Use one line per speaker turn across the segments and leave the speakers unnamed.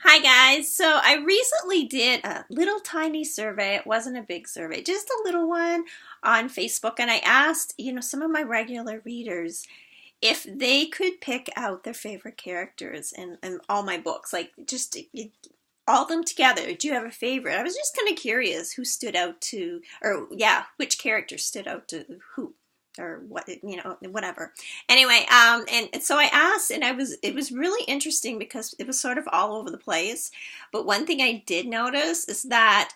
Hi guys, so I recently did a little tiny survey. It wasn't a big survey, just a little one on Facebook, and I asked, some of my regular readers if they could pick out their favorite characters in all my books, like just all of them together. Do you have a favorite? I was just kind of curious who stood out to, or yeah, which character stood out to who or what, whatever. Anyway, and so I asked, and it was really interesting because it was sort of all over the place. But one thing I did notice is that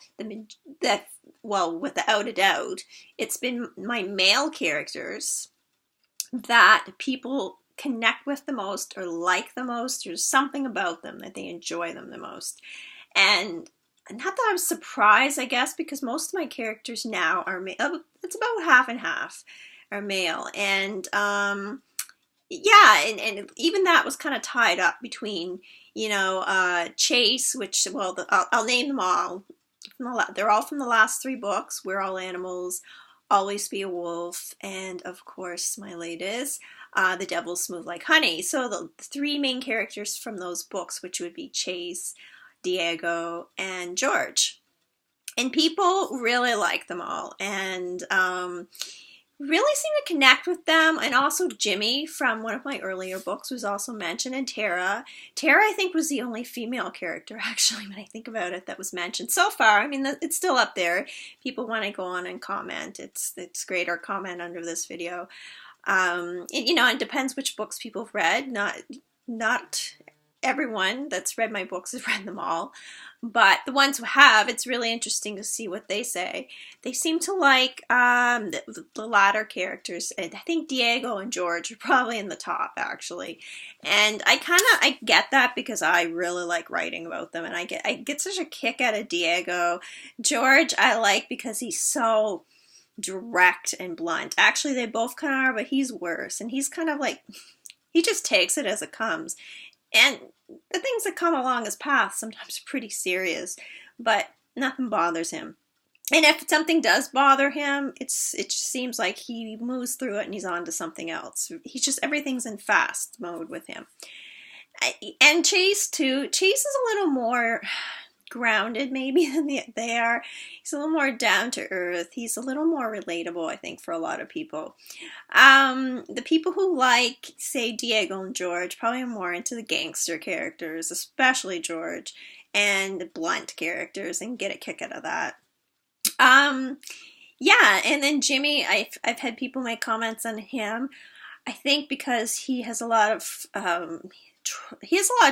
well, without a doubt, it's been my male characters that people connect with the most or like the most. There's something about them that they enjoy them the most. And not that I'm surprised, I guess, because most of my characters now are male. It's about half and half are male. And yeah, and even that was kind of tied up between, Chase, which, well, I'll name them all. They're all from the last three books. We're All Animals, Always Be a Wolf, and of course, my latest, The Devil's Smooth Like Honey. So the three main characters from those books, which would be Chase, Diego, and George. And people really like them all, and really seem to connect with them. And also Jimmy from one of my earlier books was also mentioned, and Tara. Tara, I think, was the only female character, actually, when I think about it, that was mentioned so far. I mean, it's still up there. People want to go on and comment. It's great, or comment under this video. It depends which books people have read. Not everyone that's read my books has read them all, but the ones who have, it's really interesting to see what they say. They seem to like the latter characters. I think Diego and George are probably in the top, actually, and I get that because I really like writing about them, and I get such a kick out of Diego. George I like because he's so direct and blunt. Actually, they both kind of are, but he's worse, and he's kind of like, he just takes it as it comes. And the things that come along his path sometimes are pretty serious, but nothing bothers him. And if something does bother him, it just seems like he moves through it and he's on to something else. Everything's in fast mode with him. And Chase, too. Chase is a little more grounded, maybe, than they are. He's a little more down to earth. He's a little more relatable, I think, for a lot of people. The people who like, say, Diego and George probably are more into the gangster characters, especially George, and the blunt characters, and get a kick out of that. Yeah, and then Jimmy, I've had people make comments on him. I think because he has a lot of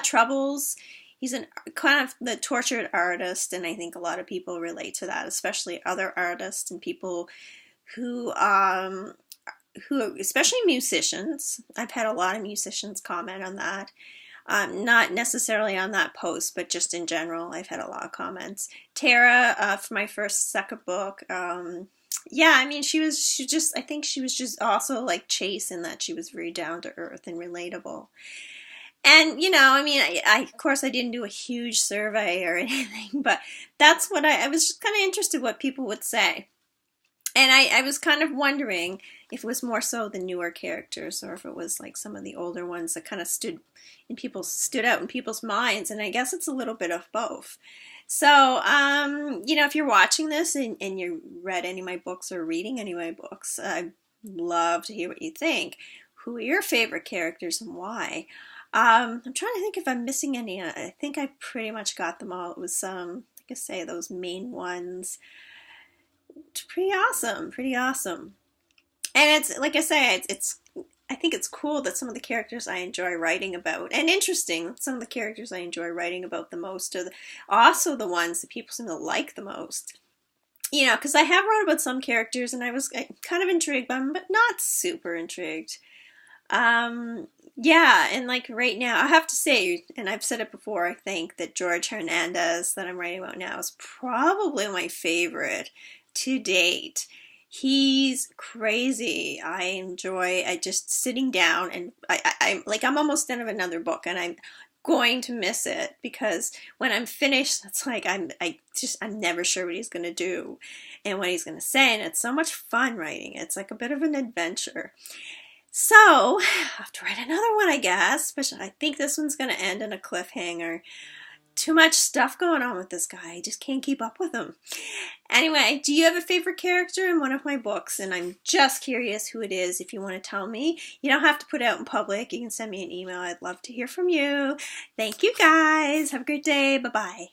troubles. He's kind of the tortured artist, and I think a lot of people relate to that, especially other artists and people who, especially musicians. I've had a lot of musicians comment on that. Not necessarily on that post, but just in general, I've had a lot of comments. Tara, for my second book, yeah, I mean, I think she was just also like Chase in that she was very down to earth and relatable. And, I mean, of course, I didn't do a huge survey or anything, but that's what I was just kind of interested what people would say. And I was kind of wondering if it was more so the newer characters or if it was like some of the older ones that kind of stood out in people's minds. And I guess it's a little bit of both. So, if you're watching this and you read any of my books or reading any of my books, I'd love to hear what you think. Who are your favorite characters and why? I'm trying to think if I'm missing any. I think I pretty much got them all. It was, like I say, those main ones. It's pretty awesome. And it's, like I say, I think it's cool that some of the characters I enjoy writing about, and interesting, some of the characters I enjoy writing about the most are also the ones that people seem to like the most. Because I have wrote about some characters, and I was kind of intrigued by them, but not super intrigued. Yeah, and like right now, I have to say, and I've said it before, I think that George Hernandez that I'm writing about now is probably my favorite to date. He's crazy. I just sitting down, and I'm almost done of another book, and I'm going to miss it because when I'm finished, it's like I'm never sure what he's going to do and what he's going to say, and it's so much fun writing. It's like a bit of an adventure. So, I have to write another one, I guess, but I think this one's going to end in a cliffhanger. too much stuff going on with this guy. I just can't keep up with him. Anyway, do you have a favorite character in one of my books? And I'm just curious who it is. If you want to tell me, you don't have to put it out in public. You can send me an email. I'd love to hear from you. Thank you guys. Have a great day. Bye-bye.